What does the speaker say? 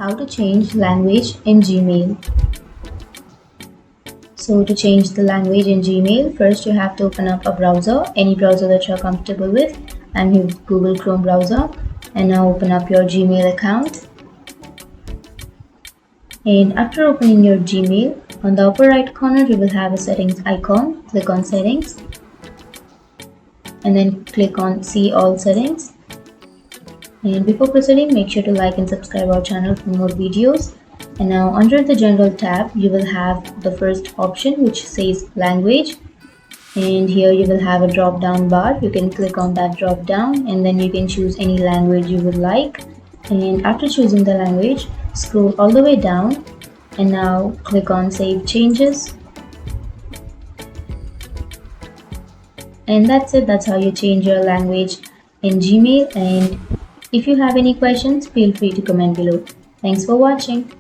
how to change language in Gmail. So to change the language in Gmail, first you have to open up a browser, any browser that you're comfortable with. I'm using Google Chrome browser, and now open up your Gmail account. And after opening your Gmail, on the upper right corner you will have a settings icon. Click on settings and then click on see all settings. And before proceeding, make sure to like and subscribe our channel for more videos. And now under the general tab you will have the first option which says language, and here you will have a drop down bar. You can click on that drop down and then you can choose any language you would like. And after choosing the language, scroll all the way down and now click on save changes. And that's it. That's how you change your language in Gmail. And if you have any questions, feel free to comment below. Thanks for watching.